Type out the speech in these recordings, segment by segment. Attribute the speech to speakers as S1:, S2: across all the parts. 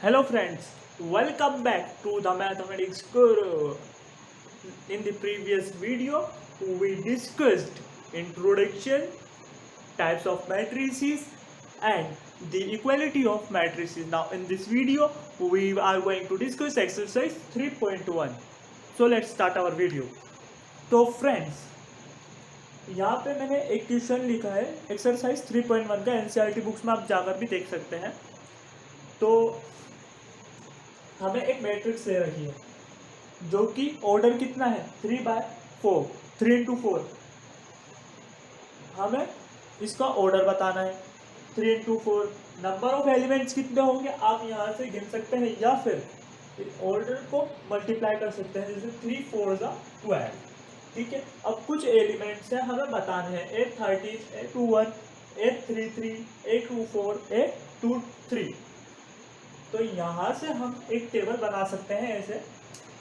S1: Hello friends, welcome back to the Mathematics Guru. In the previous video, we discussed introduction, types of matrices and the equality of matrices. Now in this video, we are going to discuss exercise 3.1. So let's start our video. तो friends, यहाँ पे मैंने एक question लिखा है exercise 3.1 का, NCERT books में आप जाकर भी देख सकते हैं। तो हमें एक मैट्रिक्स दे रखी है जो कि ऑर्डर कितना है 3/4, 3 into 4। हमें इसका ऑर्डर बताना है 3 into 4। नंबर ऑफ एलिमेंट्स कितने होंगे आप यहाँ से गिन सकते हैं या फिर ऑर्डर को मल्टीप्लाई कर सकते हैं, जैसे 3 4 12। ठीक है, अब कुछ एलिमेंट्स हैं हमें बताने हैं, A13, A21, A33, A24, A23। तो यहाँ से हम एक टेबल बना सकते हैं ऐसे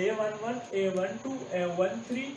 S1: A11, A12, A13,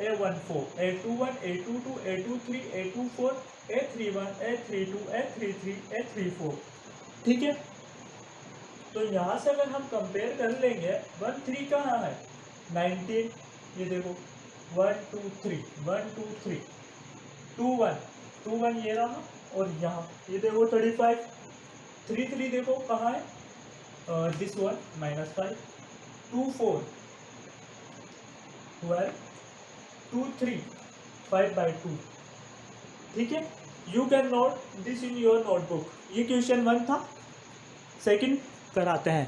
S1: A14, A21, A22, A23, A24, A31, A32, A33, A34। ठीक है, तो यहाँ से अगर हम कंपेयर कर लेंगे 1 3 कहाँ है 19, ये देखो 1 2 3 1 2 3 2 1 2 1 ये रहा, और यहाँ ये देखो 35 3 3 देखो कहाँ है, this one -5 2 4 12 2 3 5/2। ठीक है, you can note this in your notebook. ये क्वेश्चन 1 था। सेकंड कराते हैं।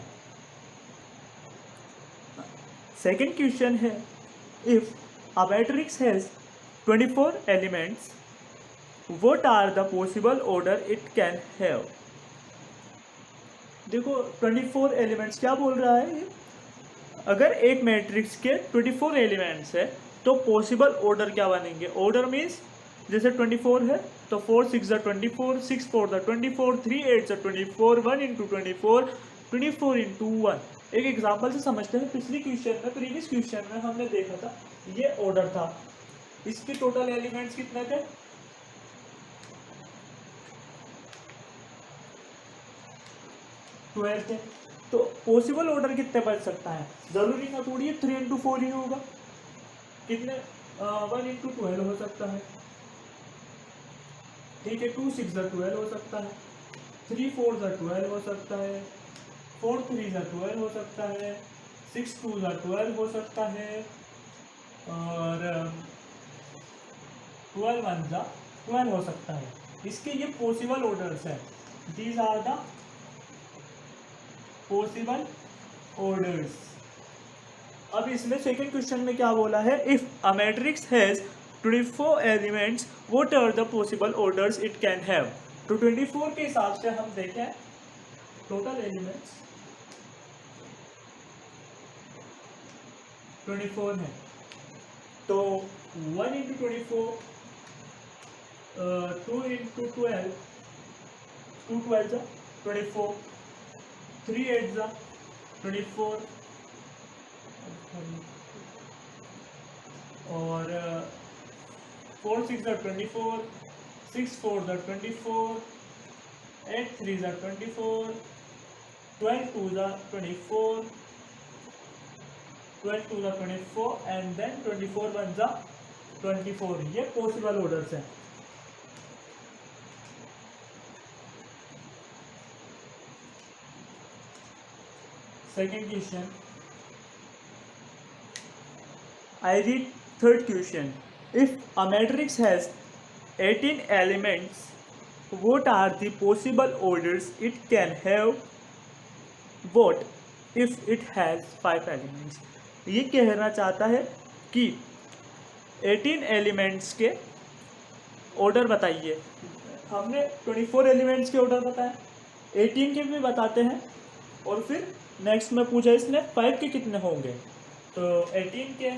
S1: सेकंड क्वेश्चन है, if a matrix has 24 elements what are the possible order it can have. देखो 24 एलिमेंट्स क्या बोल रहा है ये? अगर एक मैट्रिक्स के 24 एलिमेंट्स है तो पॉसिबल ऑर्डर क्या बनेंगे। ऑर्डर मीन्स जैसे 24 है तो 4 6 24, 6 4 24, 3 8 24, 1 into 24, 24 into 1। एक एग्जाम्पल से समझते हैं। पिछली क्वेश्चन में, प्रीवियस क्वेश्चन में हमने देखा था ये ऑर्डर था, इसके टोटल एलिमेंट्स कितने थे 12 थे। तो पॉसिबल ऑर्डर कितने बच सकता है, जरूरी ना थोड़ी 3 into 4 ही होगा, कितने 1 into 12 हो सकता है। ठीक है, 2 6 12 हो सकता है, 3 4 12 हो सकता है, 4 3 12 हो सकता है, 6 2 12 हो सकता है, और 12 1 12 हो सकता है। इसके ये पॉसिबल ऑर्डर्स है। These are the possible orders. अब इसमें सेकंड क्वेश्चन में क्या बोला है, if a matrix has 24 elements what are the possible orders it can have. तो 24 के हिसाब से हम देखें टोटल एलिमेंट्स 24 है, तो 1 into 24, 2 into 12, 2 12 24, 3 8 24, और 4 6 24, 6 4 24, 8 3 24, 12 2 24, 12 2 24, एंड देन 24 1 24। ये पॉसिबल ऑर्डर्स हैं। Second question, I read third question. If a matrix has 18 elements, what are the possible orders it can have? What if it has 5 elements? ये कहना चाहता है कि 18 एलिमेंट्स के order बताइए। हमने 24 एलिमेंट्स के ऑर्डर बताए, 18 के भी बताते हैं, और फिर नेक्स्ट में पूछा इसने 5 के कितने होंगे। तो 18 के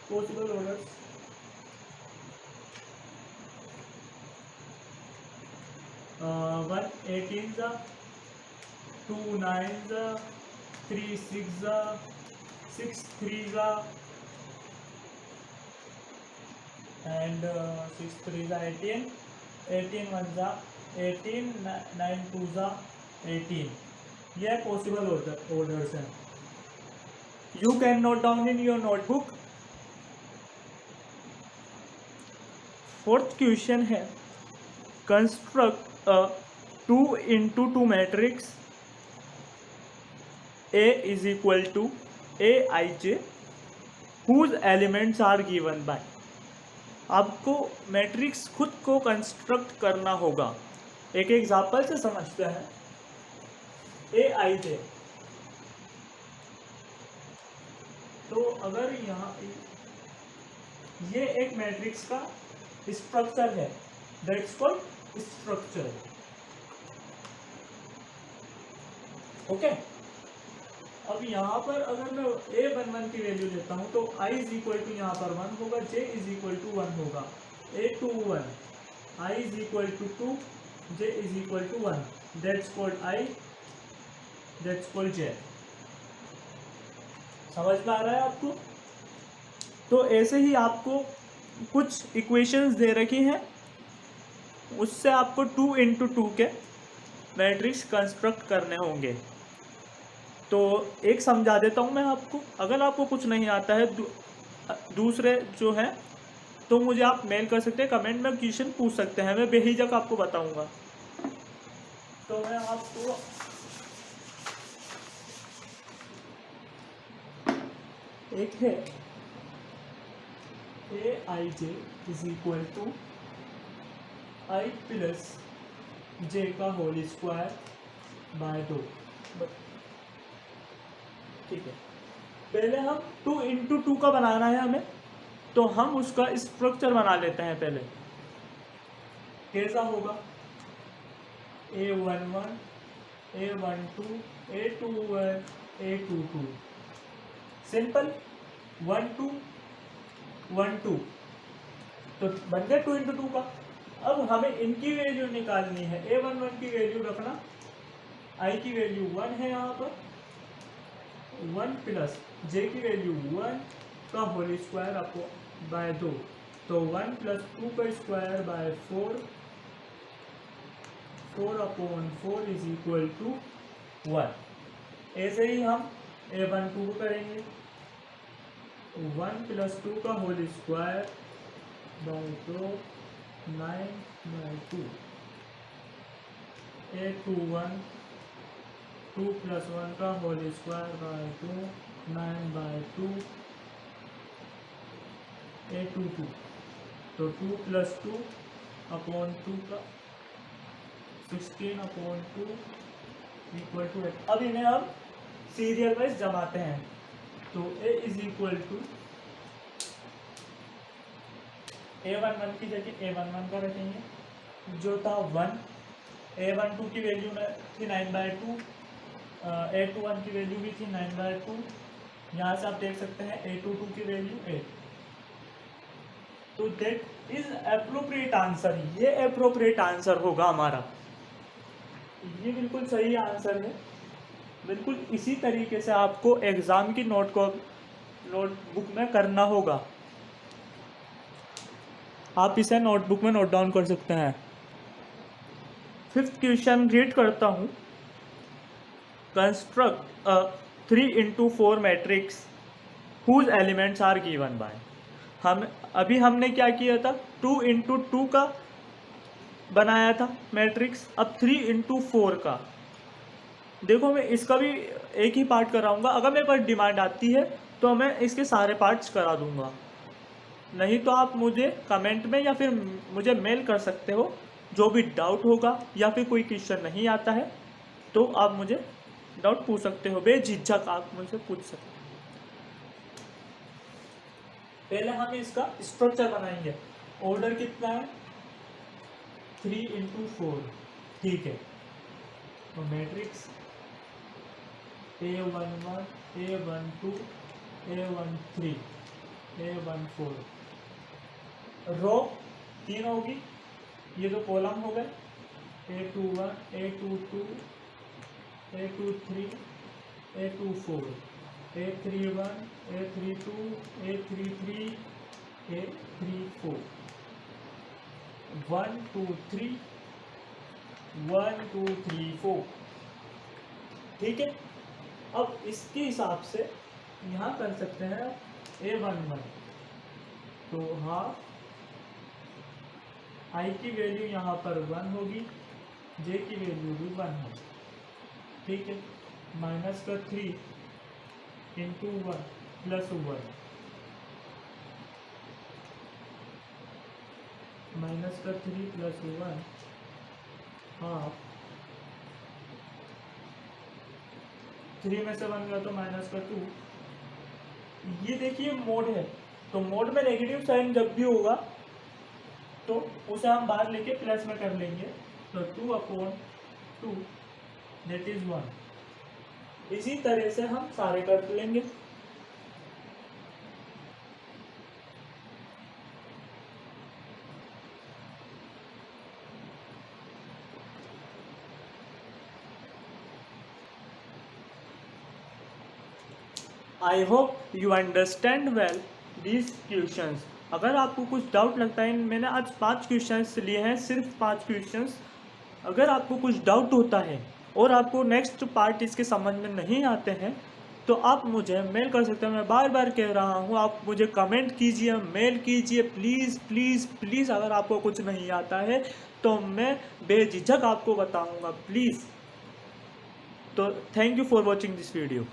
S1: पॉसिबल ऑर्डर्स, 1 18, 2 9, 3 6, 6 3, and 6 3 18, 18 1, 18, 9 2, 18। ये पॉसिबल ऑर्डर्स हैं. You can note down in your notebook. Fourth question है construct a 2 into 2 matrix A is equal to Aij whose elements are given by. आपको मैट्रिक्स खुद को कंस्ट्रक्ट करना होगा. एक एग्जाम्पल से समझते हैं. Aij, तो अगर यहाँ ये एक मैट्रिक्स का स्ट्रक्चर है, दैट्स कॉल्ड स्ट्रक्चर. ओके. अब यहाँ पर अगर मैं A11 की वैल्यू लेता हूँ तो I इज इक्वल टू यहाँ पर 1 होगा, J इज इक्वल टू 1 होगा. A21 I is equal to 2, J is equal to 1, that's called I, that's called J. समझ में आ रहा है आपको? तो ऐसे ही आपको कुछ इक्वेशंस दे रखी हैं, उससे आपको 2 into 2 के मैट्रिक्स कंस्ट्रक्ट करने होंगे. तो एक समझा देता हूँ मैं आपको. अगर आपको कुछ नहीं आता है दूसरे जो है तो मुझे आप मेल कर सकते हैं, कमेंट में क्वेश्चन पूछ सकते हैं, मैं बेहिचक आपको बताऊंगा. तो मैं आपको एक है Aij is equal to I plus J का होल स्क्वायर बाय 2. ठीक है. पहले हम 2 into 2 का बनाना है हमें, तो हम उसका स्ट्रक्चर बना लेते हैं पहले. कैसा होगा? A11 A12 A21 A22. Simple. 1 2 1 2, तो बन गया 2 into 2 का. अब हमें इनकी वैल्यू निकालनी है. A11 की वैल्यू रखना, I की वैल्यू 1 है यहाँ पर, 1 प्लस J की वैल्यू 1 का होल स्क्वायर आपको बाय 2, तो 1 प्लस 2 का square by 4, 4/4 is equal to 1. ऐसे ही हम A12 को करेंगे. 1 प्लस 2 का whole square by 2, 9/2. A21 2 plus 1 का होल स्क्वायर बाय 2, 9/2. A22, तो 2 प्लस 2 अपॉन 2 का 16/2 इक्वल टू 8. अब इन्हें हम सीरियल वाइज जमाते हैं. तो A is equal to A11 की जगह A11 का रखेंगे जो था 1. A12 की वैल्यू थी 9/2, A21 की वैल्यू भी थी 9/2. यहाँ से आप देख सकते हैं A22 की वैल्यू 8. तो दैट इज एप्रोप्रिएट आंसर. ये एप्रोप्रिएट आंसर होगा हमारा. ये बिल्कुल सही आंसर है. बिल्कुल इसी तरीके से आपको एग्जाम की नोटबुक में करना होगा. आप इसे नोटबुक में नोट डाउन कर सकते हैं. 5th क्वेश्चन रीड करता हूँ. Construct a 3 into 4 matrix whose elements are given by. हमने क्या किया था? 2 into 2 का बनाया था मैट्रिक्स. अब 3 into 4 का. देखो मैं इसका भी एक ही पार्ट कराऊंगा. अगर मेरे पास डिमांड आती है तो मैं इसके सारे पार्ट्स करा दूंगा, नहीं तो आप मुझे कमेंट में या फिर मुझे मेल कर सकते हो. जो भी डाउट होगा या फिर कोई क्वेश्चन नहीं आता है तो आप मुझे डाउट पूछ सकते हो, बेझिझक आप मुझसे पूछ सकते हो. पहले हम इसका स्ट्रक्चर बनाएंगे. ऑर्डर कितना है? 3 into 4. ठीक है. तो matrix A11 A12 A13 A14. रो 3 होगी. ये तो कॉलम हो गए. A21 A22 A23 A24 A31 A32 A33 A34. 1 2 3 1 2 3 4. ठीक है। अब इसके हिसाब से यहाँ कर सकते हैं A11, तो हाफ आई की वैल्यू यहाँ पर 1 होगी, जे की वैल्यू भी 1 होगी, ठीक है। माइनस का 3 इंटू 1 प्लस 1, माइनस का 3 प्लस 1 हाफ, 3 में से 1 गया तो माइनस का 2। ये देखिए मोड है, तो मोड में नेगेटिव साइन जब भी होगा तो उसे हम बाहर लेके प्लस में कर लेंगे, तो 2/2 दैट इज 1। इसी तरह से हम सारे कर लेंगे। I hope you understand well these questions. अगर आपको कुछ डाउट लगता है, मैंने आज 5 क्वेश्चंस लिए हैं, सिर्फ 5 क्वेश्चंस। अगर आपको कुछ डाउट होता है और आपको नेक्स्ट पार्ट इसके समझ में नहीं आते हैं तो आप मुझे मेल कर सकते हैं। मैं बार बार कह रहा हूँ, आप मुझे कमेंट कीजिए, मेल कीजिए, प्लीज़ प्लीज़ प्लीज़। अगर आपको कुछ नहीं आता है तो मैं बेझिझक आपको बताऊँगा, प्लीज़। तो thank you for watching this video.